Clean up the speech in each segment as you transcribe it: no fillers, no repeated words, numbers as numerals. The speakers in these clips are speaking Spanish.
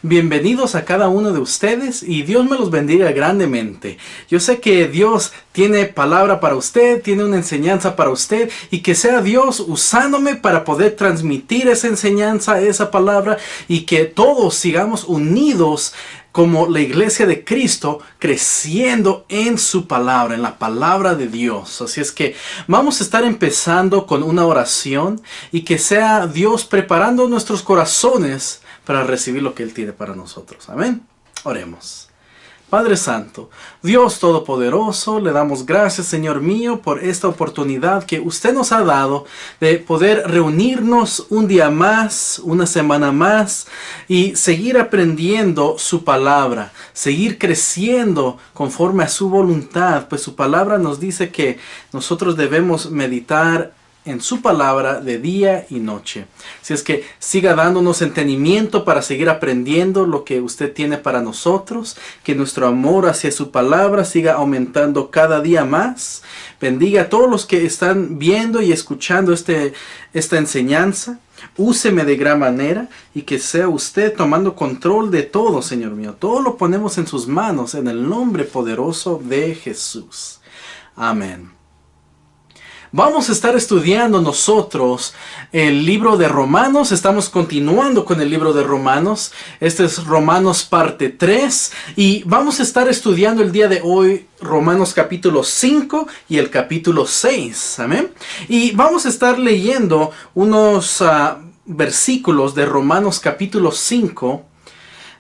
Bienvenidos a cada uno de ustedes y Dios me los bendiga grandemente. Yo sé que Dios tiene palabra para usted, tiene una enseñanza para usted y que sea Dios usándome para poder transmitir esa enseñanza, esa palabra y que todos sigamos unidos como la iglesia de Cristo, creciendo en su palabra, en la palabra de Dios. Así es que vamos a estar empezando con una oración y que sea Dios preparando nuestros corazones para recibir lo que Él tiene para nosotros. Amén. Oremos. Padre Santo, Dios Todopoderoso, le damos gracias, Señor mío, por esta oportunidad que usted nos ha dado de poder reunirnos un día más, una semana más y seguir aprendiendo su palabra, seguir creciendo conforme a su voluntad, pues su palabra nos dice que nosotros debemos meditar en su palabra de día y noche. Así es que siga dándonos entendimiento para seguir aprendiendo lo que usted tiene para nosotros. Que nuestro amor hacia su palabra siga aumentando cada día más. Bendiga a todos los que están viendo y escuchando esta enseñanza. Úseme de gran manera y que sea usted tomando control de todo, Señor mío. Todo lo ponemos en sus manos en el nombre poderoso de Jesús. Amén. Vamos a estar estudiando nosotros el libro de Romanos. Estamos continuando con el libro de Romanos. Este es Romanos parte 3. Y vamos a estar estudiando el día de hoy Romanos capítulo 5 y el capítulo 6. Amén. Y vamos a estar leyendo unos versículos de Romanos capítulo 5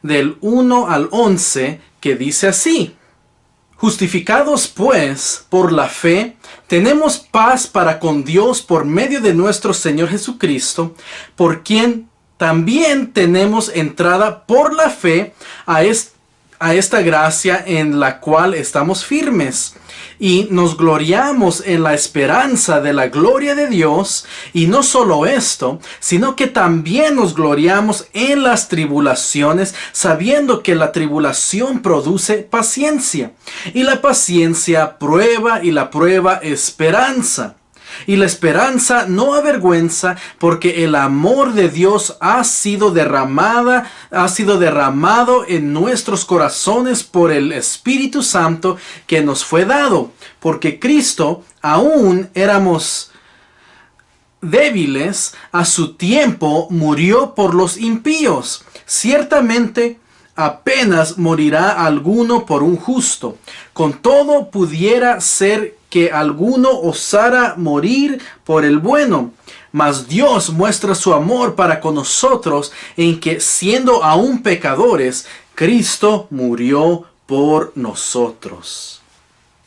del 1 al 11 que dice así. Justificados pues por la fe, tenemos paz para con Dios por medio de nuestro Señor Jesucristo, por quien también tenemos entrada por la fe a esta gracia en la cual estamos firmes. Y nos gloriamos en la esperanza de la gloria de Dios. Y no solo esto, sino que también nos gloriamos en las tribulaciones, sabiendo que la tribulación produce paciencia. Y la paciencia prueba, y la prueba esperanza. Y la esperanza no avergüenza, porque el amor de Dios ha sido derramado en nuestros corazones por el Espíritu Santo que nos fue dado. Porque Cristo, aún éramos débiles, a su tiempo murió por los impíos. Ciertamente, apenas morirá alguno por un justo. Con todo pudiera ser que alguno osara morir por el bueno. Mas Dios muestra su amor para con nosotros en que, siendo aún pecadores, Cristo murió por nosotros.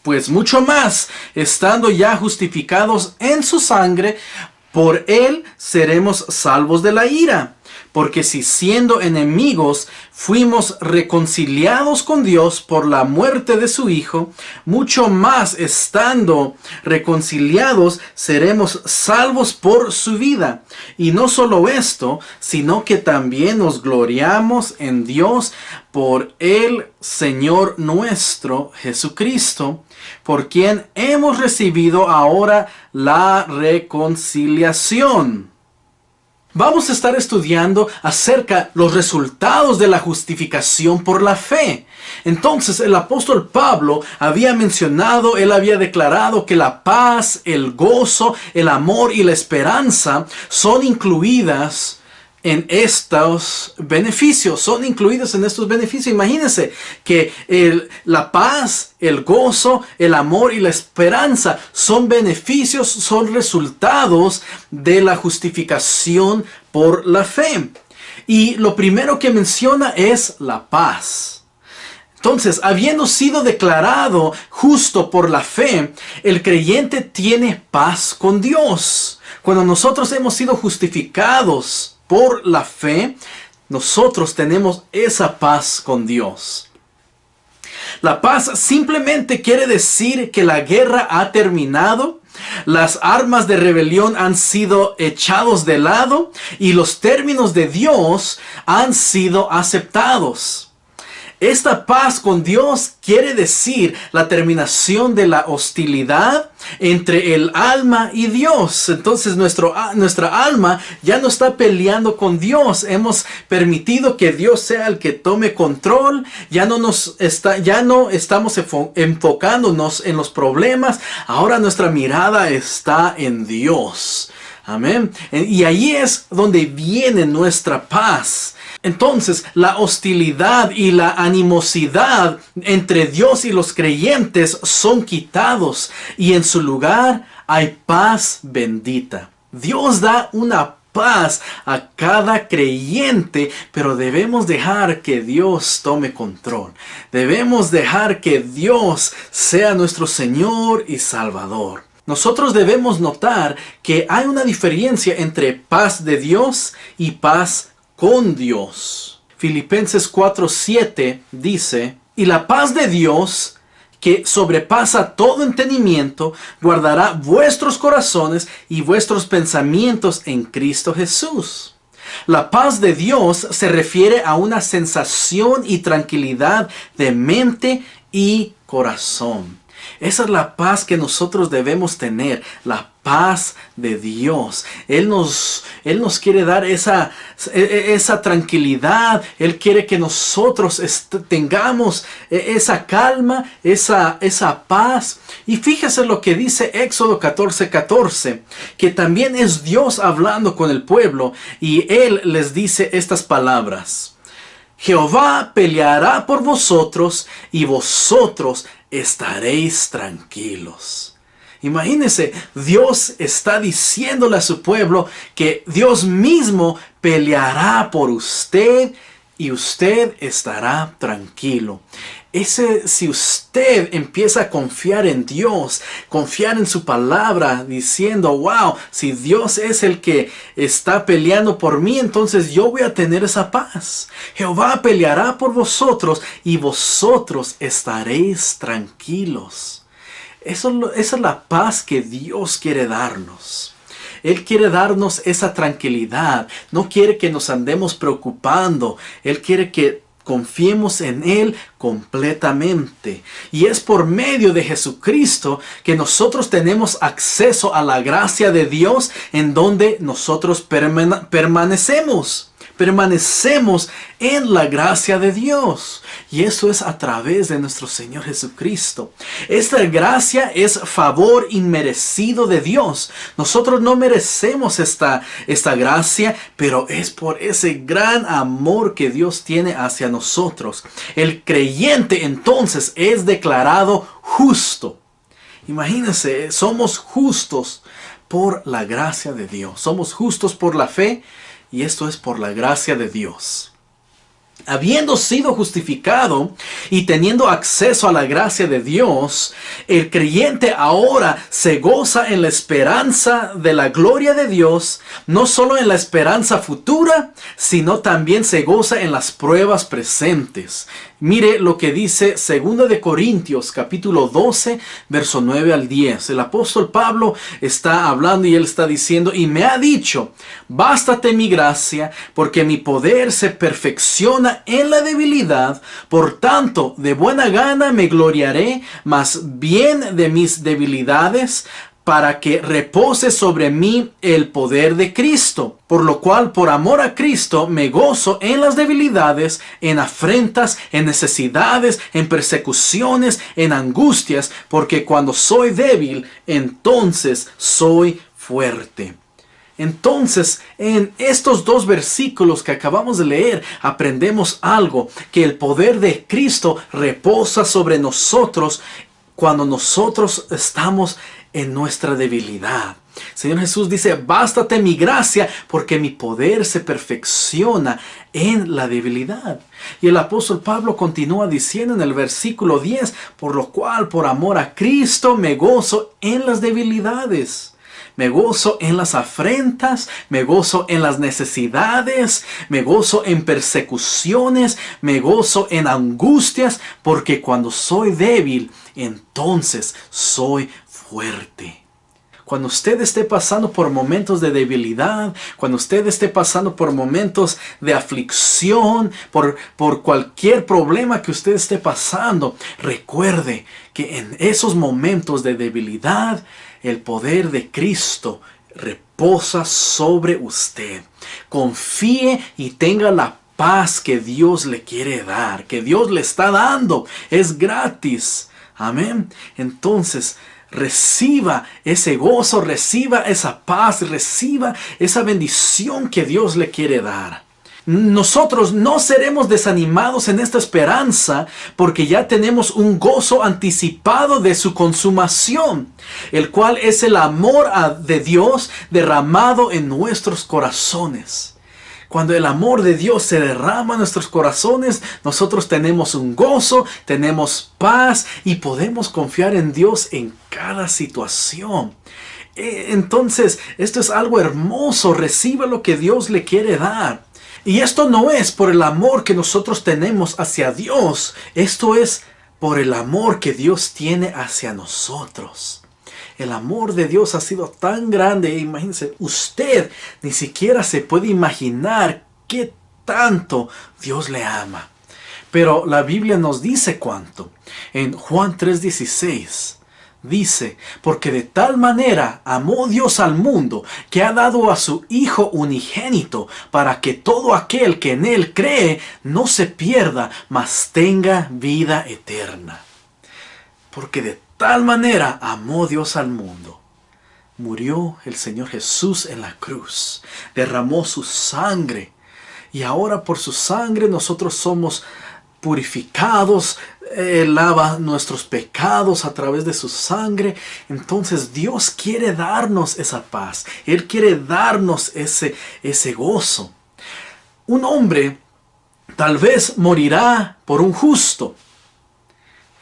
Pues mucho más, estando ya justificados en su sangre, por él seremos salvos de la ira. Porque si siendo enemigos fuimos reconciliados con Dios por la muerte de su Hijo, mucho más estando reconciliados seremos salvos por su vida. Y no solo esto, sino que también nos gloriamos en Dios por el Señor nuestro Jesucristo, por quien hemos recibido ahora la reconciliación. Vamos a estar estudiando acerca de los resultados de la justificación por la fe. Entonces el apóstol Pablo había mencionado, él había declarado que la paz, el gozo, el amor y la esperanza son incluidas en estos beneficios. Son incluidos en estos beneficios. Imagínense que la paz, el gozo, el amor y la esperanza son beneficios, son resultados de la justificación por la fe. Y lo primero que menciona es la paz. Entonces, habiendo sido declarado justo por la fe, el creyente tiene paz con Dios. Cuando nosotros hemos sido justificados por la fe, nosotros tenemos esa paz con Dios. La paz simplemente quiere decir que la guerra ha terminado, las armas de rebelión han sido echados de lado y los términos de Dios han sido aceptados. Esta paz con Dios quiere decir la terminación de la hostilidad entre el alma y Dios. Entonces nuestra alma ya no está peleando con Dios. Hemos permitido que Dios sea el que tome control. Ya no estamos enfocándonos en los problemas. Ahora nuestra mirada está en Dios. Amén. Y ahí es donde viene nuestra paz. Entonces, la hostilidad y la animosidad entre Dios y los creyentes son quitados y en su lugar hay paz bendita. Dios da una paz a cada creyente, pero debemos dejar que Dios tome control. Debemos dejar que Dios sea nuestro Señor y Salvador. Nosotros debemos notar que hay una diferencia entre paz de Dios y paz con Dios. Filipenses 4:7 dice, y la paz de Dios, que sobrepasa todo entendimiento, guardará vuestros corazones y vuestros pensamientos en Cristo Jesús. La paz de Dios se refiere a una sensación y tranquilidad de mente y corazón. Esa es la paz que nosotros debemos tener, la paz de Dios. Él nos quiere dar esa tranquilidad. Él quiere que nosotros tengamos esa calma, esa paz. Y fíjese lo que dice Éxodo 14:14, que también es Dios hablando con el pueblo y Él les dice estas palabras. Jehová peleará por vosotros y vosotros estaréis tranquilos. Imagínense, Dios está diciéndole a su pueblo que Dios mismo peleará por usted y usted estará tranquilo. Si usted empieza a confiar en Dios, confiar en su palabra, diciendo, wow, si Dios es el que está peleando por mí, entonces yo voy a tener esa paz. Jehová peleará por vosotros y vosotros estaréis tranquilos. Esa es la paz que Dios quiere darnos. Él quiere darnos esa tranquilidad. No quiere que nos andemos preocupando. Él quiere que confiemos en Él completamente. Y es por medio de Jesucristo que nosotros tenemos acceso a la gracia de Dios, en donde nosotros permanecemos. Permanecemos en la gracia de Dios. Y eso es a través de nuestro Señor Jesucristo. Esta gracia es favor inmerecido de Dios. Nosotros no merecemos esta gracia, pero es por ese gran amor que Dios tiene hacia nosotros. El creyente entonces es declarado justo. Imagínense, somos justos por la gracia de Dios. Somos justos por la fe. Y esto es por la gracia de Dios. Habiendo sido justificado y teniendo acceso a la gracia de Dios, el creyente ahora se goza en la esperanza de la gloria de Dios, no solo en la esperanza futura, sino también se goza en las pruebas presentes. Mire lo que dice 2 de Corintios capítulo 12, verso 9 al 10. El apóstol Pablo está hablando y él está diciendo, y me ha dicho, bástate mi gracia, porque mi poder se perfecciona en la debilidad. Por tanto, de buena gana me gloriaré, más bien de mis debilidades, para que repose sobre mí el poder de Cristo. Por lo cual, por amor a Cristo, me gozo en las debilidades, en afrentas, en necesidades, en persecuciones, en angustias, porque cuando soy débil, entonces soy fuerte. Entonces, en estos dos versículos que acabamos de leer, aprendemos algo, que el poder de Cristo reposa sobre nosotros cuando nosotros estamos en nuestra debilidad. Señor Jesús dice, bástate mi gracia, porque mi poder se perfecciona en la debilidad. Y el apóstol Pablo continúa diciendo en el versículo 10, por lo cual, por amor a Cristo, me gozo en las debilidades. Me gozo en las afrentas, me gozo en las necesidades, me gozo en persecuciones, me gozo en angustias, porque cuando soy débil, entonces soy fuerte. Cuando usted esté pasando por momentos de debilidad, cuando usted esté pasando por momentos de aflicción, por cualquier problema que usted esté pasando, recuerde que en esos momentos de debilidad, el poder de Cristo reposa sobre usted. Confíe y tenga la paz que Dios le quiere dar, que Dios le está dando. Es gratis. Amén. Entonces, reciba ese gozo, reciba esa paz, reciba esa bendición que Dios le quiere dar. Nosotros no seremos desanimados en esta esperanza porque ya tenemos un gozo anticipado de su consumación, el cual es el amor de Dios derramado en nuestros corazones. Cuando el amor de Dios se derrama en nuestros corazones, nosotros tenemos un gozo, tenemos paz y podemos confiar en Dios en cada situación. Entonces, esto es algo hermoso. Reciba lo que Dios le quiere dar. Y esto no es por el amor que nosotros tenemos hacia Dios. Esto es por el amor que Dios tiene hacia nosotros. El amor de Dios ha sido tan grande. Imagínense, usted ni siquiera se puede imaginar qué tanto Dios le ama. Pero la Biblia nos dice cuánto. En Juan 3:16 dice, porque de tal manera amó Dios al mundo, que ha dado a su Hijo unigénito, para que todo aquel que en Él cree no se pierda, mas tenga vida eterna. Porque de tal manera amó Dios al mundo. Murió el Señor Jesús en la cruz. Derramó su sangre. Y ahora por su sangre nosotros somos purificados. Él lava nuestros pecados a través de su sangre. Entonces Dios quiere darnos esa paz. Él quiere darnos ese gozo. Un hombre tal vez morirá por un justo.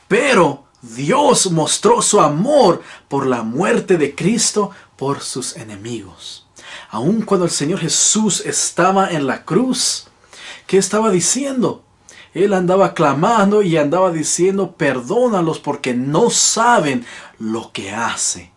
Pero Dios mostró su amor por la muerte de Cristo por sus enemigos. Aun cuando el Señor Jesús estaba en la cruz, ¿qué estaba diciendo? Él andaba clamando y andaba diciendo, perdónalos porque no saben lo que hacen.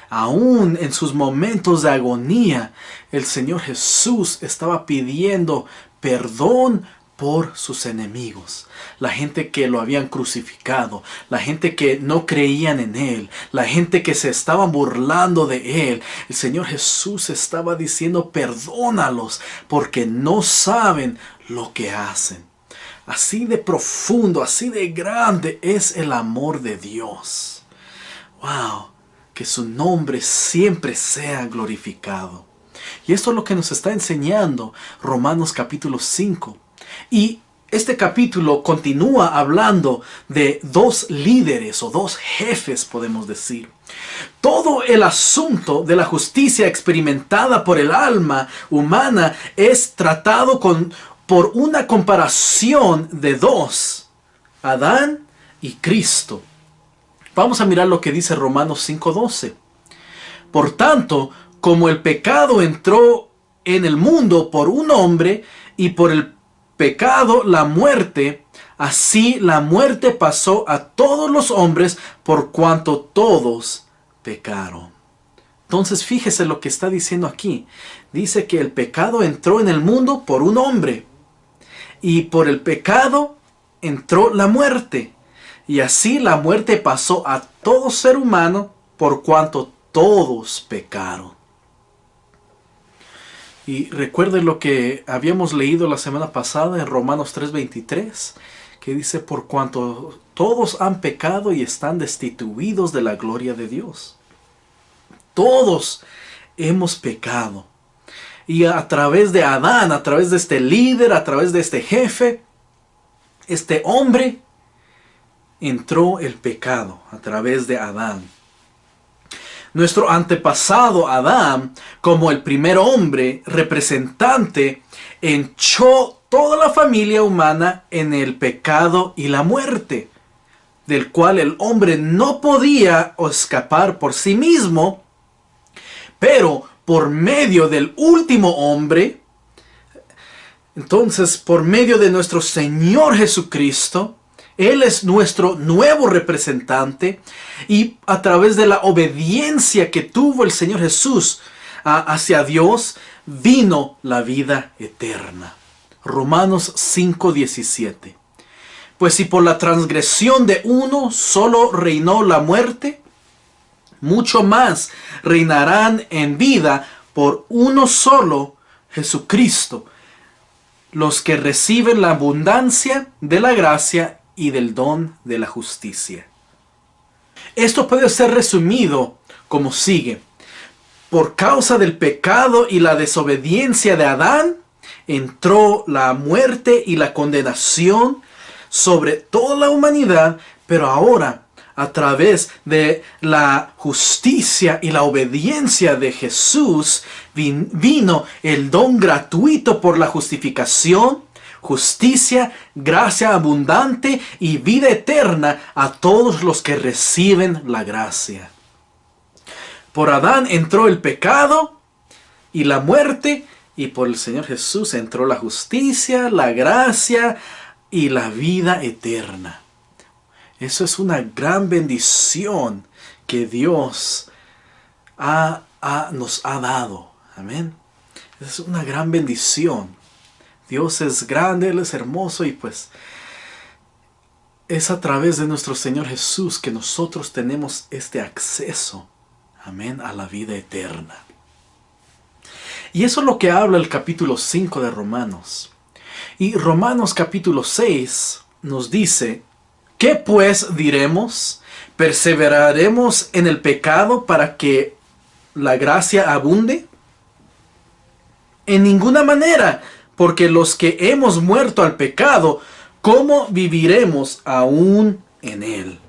Aún en sus momentos de agonía, el Señor Jesús estaba pidiendo perdón por sus enemigos, la gente que lo habían crucificado, la gente que no creían en Él, la gente que se estaban burlando de Él. El Señor Jesús estaba diciendo, perdónalos, porque no saben lo que hacen. Así de profundo, así de grande es el amor de Dios. ¡Wow! Que su nombre siempre sea glorificado. Y esto es lo que nos está enseñando Romanos capítulo 5. Y este capítulo continúa hablando de dos líderes o dos jefes, podemos decir. Todo el asunto de la justicia experimentada por el alma humana es tratado por una comparación de dos, Adán y Cristo. Vamos a mirar lo que dice Romanos 5:12. Por tanto, como el pecado entró en el mundo por un hombre y por el pecado la muerte, así la muerte pasó a todos los hombres por cuanto todos pecaron. Entonces fíjese lo que está diciendo aquí. Dice que el pecado entró en el mundo por un hombre y por el pecado entró la muerte. Y así la muerte pasó a todo ser humano por cuanto todos pecaron. Y recuerden lo que habíamos leído la semana pasada en Romanos 3:23, que dice, por cuanto todos han pecado y están destituidos de la gloria de Dios. Todos hemos pecado. Y a través de Adán, a través de este líder, a través de este jefe, este hombre, entró el pecado a través de Adán. Nuestro antepasado Adán, como el primer hombre representante, echó toda la familia humana en el pecado y la muerte, del cual el hombre no podía escapar por sí mismo, pero por medio del último hombre, entonces por medio de nuestro Señor Jesucristo, Él es nuestro nuevo representante y a través de la obediencia que tuvo el Señor Jesús hacia Dios, vino la vida eterna. Romanos 5:17. Pues si por la transgresión de uno solo reinó la muerte, mucho más reinarán en vida por uno solo, Jesucristo, los que reciben la abundancia de la gracia y del don de la justicia. Esto puede ser resumido como sigue. Por causa del pecado y la desobediencia de Adán, entró la muerte y la condenación sobre toda la humanidad, pero ahora, a través de la justicia y la obediencia de Jesús, vino el don gratuito por la justificación, justicia, gracia abundante y vida eterna a todos los que reciben la gracia. Por Adán entró el pecado y la muerte, y por el Señor Jesús entró la justicia, la gracia y la vida eterna. Eso es una gran bendición que Dios nos ha dado. Amén. Es una gran bendición. Dios es grande, Él es hermoso y pues es a través de nuestro Señor Jesús que nosotros tenemos este acceso. Amén, a la vida eterna. Y eso es lo que habla el capítulo 5 de Romanos. Y Romanos capítulo 6 nos dice: ¿qué pues diremos? ¿Perseveraremos en el pecado para que la gracia abunde? En ninguna manera, porque los que hemos muerto al pecado, ¿cómo viviremos aún en él?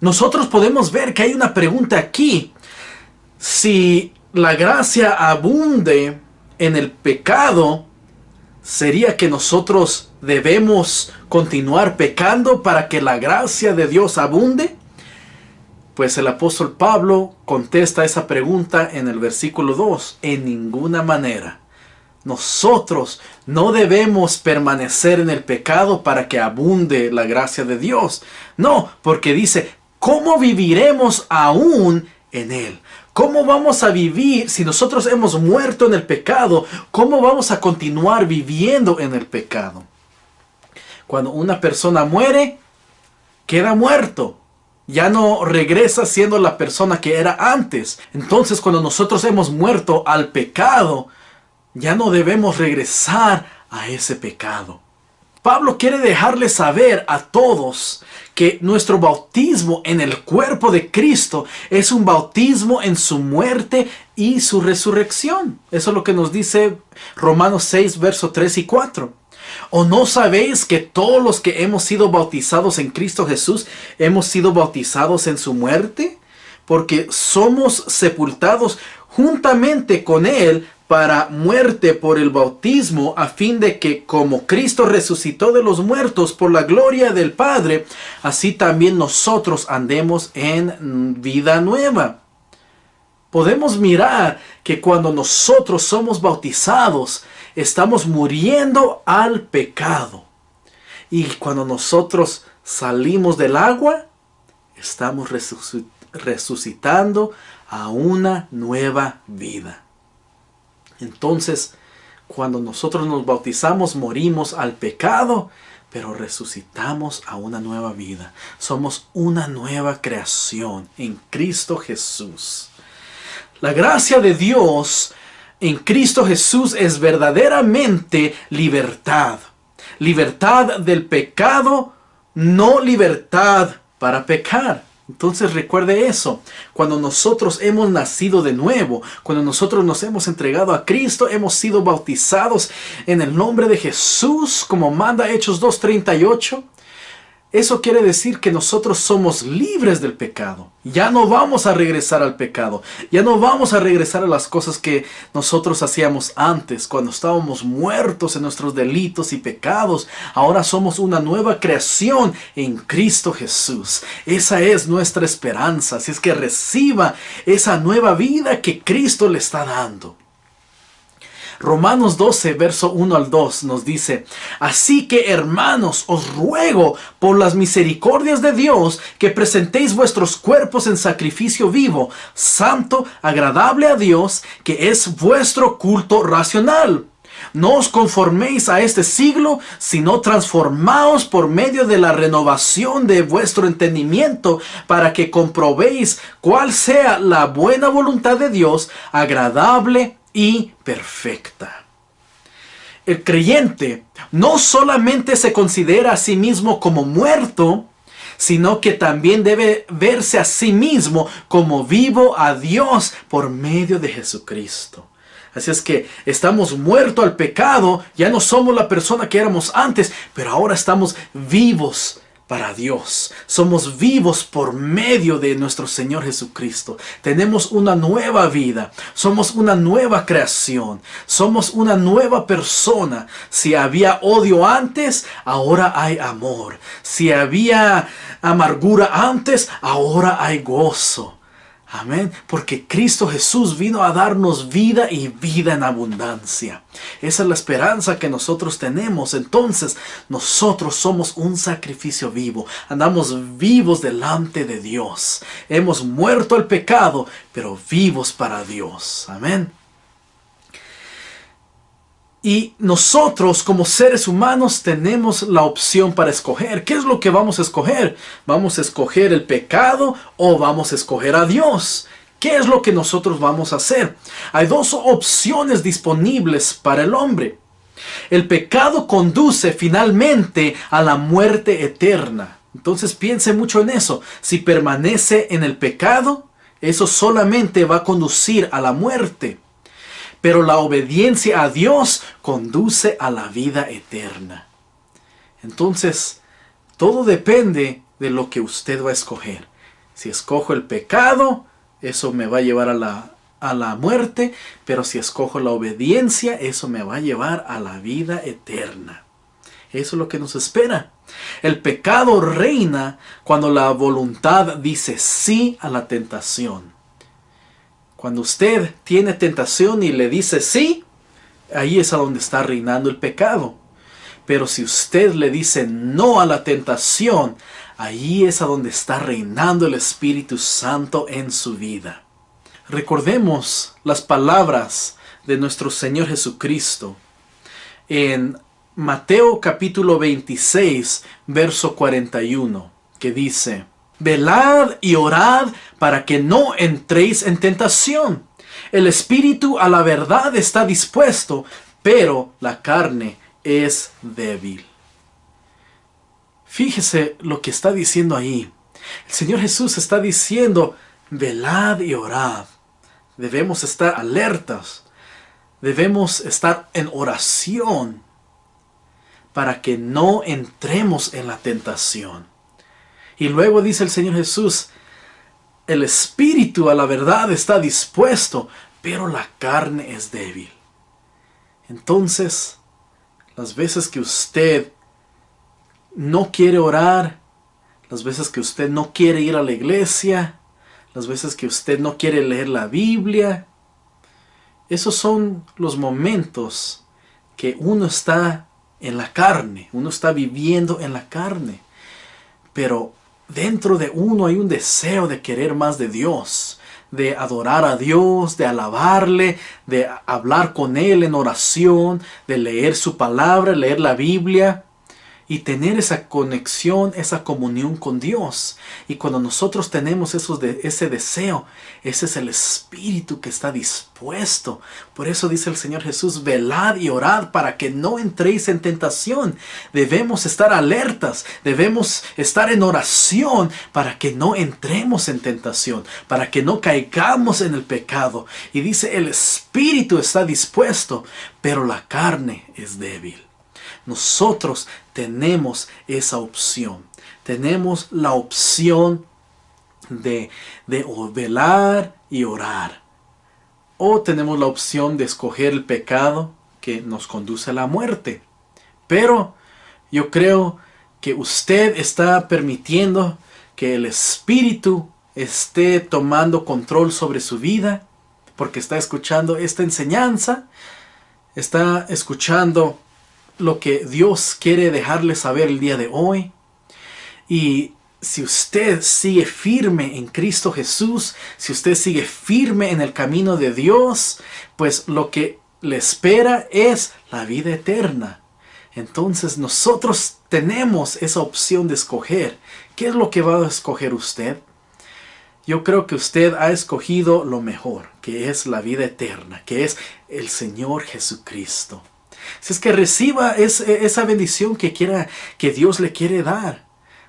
Nosotros podemos ver que hay una pregunta aquí. Si la gracia abunde en el pecado, ¿sería que nosotros debemos continuar pecando para que la gracia de Dios abunde? Pues el apóstol Pablo contesta esa pregunta en el versículo 2. En ninguna manera. Nosotros no debemos permanecer en el pecado para que abunde la gracia de Dios. No, porque dice, ¿cómo viviremos aún en él? ¿Cómo vamos a vivir si nosotros hemos muerto en el pecado? ¿Cómo vamos a continuar viviendo en el pecado? Cuando una persona muere, queda muerto. Ya no regresa siendo la persona que era antes. Entonces, cuando nosotros hemos muerto al pecado, ya no debemos regresar a ese pecado. Pablo quiere dejarle saber a todos que nuestro bautismo en el cuerpo de Cristo es un bautismo en su muerte y su resurrección. Eso es lo que nos dice Romanos 6, versos 3 y 4. ¿O no sabéis que todos los que hemos sido bautizados en Cristo Jesús hemos sido bautizados en su muerte? Porque somos sepultados juntamente con Él para muerte por el bautismo, a fin de que como Cristo resucitó de los muertos por la gloria del Padre, así también nosotros andemos en vida nueva. Podemos mirar que cuando nosotros somos bautizados, estamos muriendo al pecado. Y cuando nosotros salimos del agua, estamos resucitando a una nueva vida. Entonces, cuando nosotros nos bautizamos, morimos al pecado, pero resucitamos a una nueva vida. Somos una nueva creación en Cristo Jesús. La gracia de Dios en Cristo Jesús es verdaderamente libertad. Libertad del pecado, no libertad para pecar. Entonces recuerde eso. Cuando nosotros hemos nacido de nuevo, cuando nosotros nos hemos entregado a Cristo, hemos sido bautizados en el nombre de Jesús, como manda Hechos 2:38. Eso quiere decir que nosotros somos libres del pecado. Ya no vamos a regresar al pecado. Ya no vamos a regresar a las cosas que nosotros hacíamos antes, cuando estábamos muertos en nuestros delitos y pecados. Ahora somos una nueva creación en Cristo Jesús. Esa es nuestra esperanza. Así es que reciba esa nueva vida que Cristo le está dando. Romanos 12, verso 1 al 2 nos dice: así que, hermanos, os ruego por las misericordias de Dios que presentéis vuestros cuerpos en sacrificio vivo, santo, agradable a Dios, que es vuestro culto racional. No os conforméis a este siglo, sino transformaos por medio de la renovación de vuestro entendimiento, para que comprobéis cuál sea la buena voluntad de Dios, agradable y perfecta. El creyente no solamente se considera a sí mismo como muerto, sino que también debe verse a sí mismo como vivo a Dios por medio de Jesucristo. Así es que estamos muertos al pecado, ya no somos la persona que éramos antes, pero ahora estamos vivos para Dios. Somos vivos por medio de nuestro Señor Jesucristo. Tenemos una nueva vida, somos una nueva creación, somos una nueva persona. Si había odio antes, ahora hay amor. Si había amargura antes, ahora hay gozo. Amén, porque Cristo Jesús vino a darnos vida y vida en abundancia. Esa es la esperanza que nosotros tenemos. Entonces, nosotros somos un sacrificio vivo. Andamos vivos delante de Dios. Hemos muerto al pecado, pero vivos para Dios. Amén. Y nosotros como seres humanos tenemos la opción para escoger. ¿Qué es lo que vamos a escoger? ¿Vamos a escoger el pecado o vamos a escoger a Dios? ¿Qué es lo que nosotros vamos a hacer? Hay dos opciones disponibles para el hombre. El pecado conduce finalmente a la muerte eterna. Entonces piense mucho en eso. Si permanece en el pecado, eso solamente va a conducir a la muerte. Pero la obediencia a Dios conduce a la vida eterna. Entonces, todo depende de lo que usted va a escoger. Si escojo el pecado, eso me va a llevar a la muerte. Pero si escojo la obediencia, eso me va a llevar a la vida eterna. Eso es lo que nos espera. El pecado reina cuando la voluntad dice sí a la tentación. Cuando usted tiene tentación y le dice sí, ahí es a donde está reinando el pecado. Pero si usted le dice no a la tentación, ahí es a donde está reinando el Espíritu Santo en su vida. Recordemos las palabras de nuestro Señor Jesucristo en Mateo capítulo 26, verso 41, que dice: velad y orad para que no entréis en tentación. El espíritu a la verdad está dispuesto, pero la carne es débil. Fíjese lo que está diciendo ahí. El Señor Jesús está diciendo: velad y orad. Debemos estar alertas. Debemos estar en oración para que no entremos en la tentación. Y luego dice el Señor Jesús: el espíritu a la verdad está dispuesto, pero la carne es débil. Entonces, las veces que usted no quiere orar, las veces que usted no quiere ir a la iglesia, las veces que usted no quiere leer la Biblia, esos son los momentos que uno está en la carne, uno está viviendo en la carne. Pero dentro de uno hay un deseo de querer más de Dios, de adorar a Dios, de alabarle, de hablar con Él en oración, de leer su palabra, leer la Biblia y tener esa conexión, esa comunión con Dios. Y cuando nosotros tenemos ese deseo, ese es el espíritu que está dispuesto. Por eso dice el Señor Jesús: velad y orad para que no entréis en tentación. Debemos estar alertas, debemos estar en oración para que no entremos en tentación, para que no caigamos en el pecado. Y dice: el espíritu está dispuesto, pero la carne es débil. Nosotros tenemos esa opción. Tenemos la opción de velar y orar. O tenemos la opción de escoger el pecado que nos conduce a la muerte. Pero yo creo que usted está permitiendo que el Espíritu esté tomando control sobre su vida, porque está escuchando esta enseñanza. está escuchando lo que Dios quiere dejarle saber el día de hoy. Y si usted sigue firme en Cristo Jesús, si usted sigue firme en el camino de Dios, pues lo que le espera es la vida eterna. Entonces nosotros tenemos esa opción de escoger. ¿Qué es lo que va a escoger usted? Yo creo que usted ha escogido lo mejor, que es la vida eterna, que es el Señor Jesucristo. Si es que reciba esa bendición que Dios le quiere dar.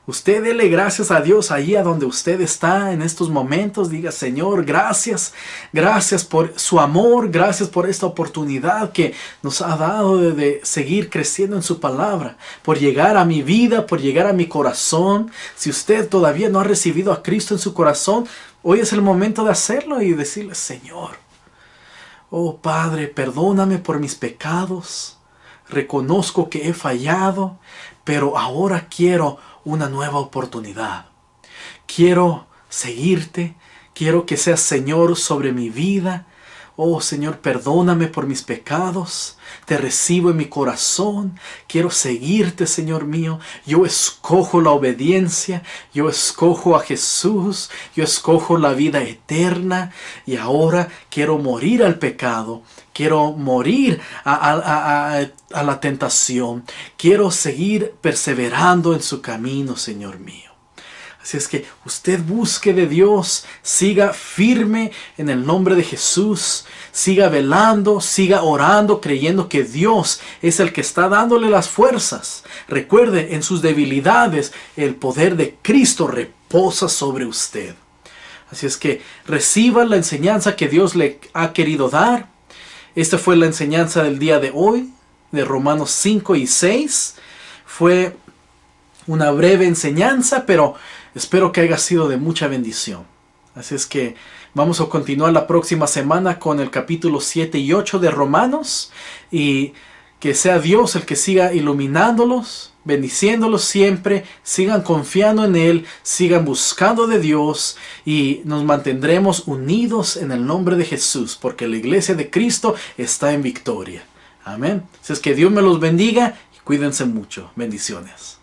Usted dele gracias a Dios ahí a donde usted está en estos momentos. Diga, Señor, gracias. Gracias por su amor. Gracias por esta oportunidad que nos ha dado de seguir creciendo en su palabra. Por llegar a mi vida, por llegar a mi corazón. Si usted todavía no ha recibido a Cristo en su corazón, hoy es el momento de hacerlo y decirle, Señor, oh Padre, perdóname por mis pecados. Reconozco que he fallado, pero ahora quiero una nueva oportunidad. Quiero seguirte. Quiero que seas Señor sobre mi vida. Oh Señor, perdóname por mis pecados. Te recibo en mi corazón. Quiero seguirte, Señor mío. Yo escojo la obediencia. Yo escojo a Jesús. Yo escojo la vida eterna. Y ahora quiero morir al pecado. Quiero morir a la tentación. Quiero seguir perseverando en su camino, Señor mío. Así es que usted busque de Dios, siga firme en el nombre de Jesús, siga velando, siga orando, creyendo que Dios es el que está dándole las fuerzas. Recuerde, en sus debilidades, el poder de Cristo reposa sobre usted. Así es que reciba la enseñanza que Dios le ha querido dar. Esta fue la enseñanza del día de hoy, de Romanos 5 y 6. Fue una breve enseñanza, pero espero que haya sido de mucha bendición. Así es que vamos a continuar la próxima semana con el capítulo 7 y 8 de Romanos. Y que sea Dios el que siga iluminándolos, bendiciéndolos siempre. Sigan confiando en Él, sigan buscando de Dios y nos mantendremos unidos en el nombre de Jesús, porque la iglesia de Cristo está en victoria. Amén. Así es que Dios me los bendiga y cuídense mucho. Bendiciones.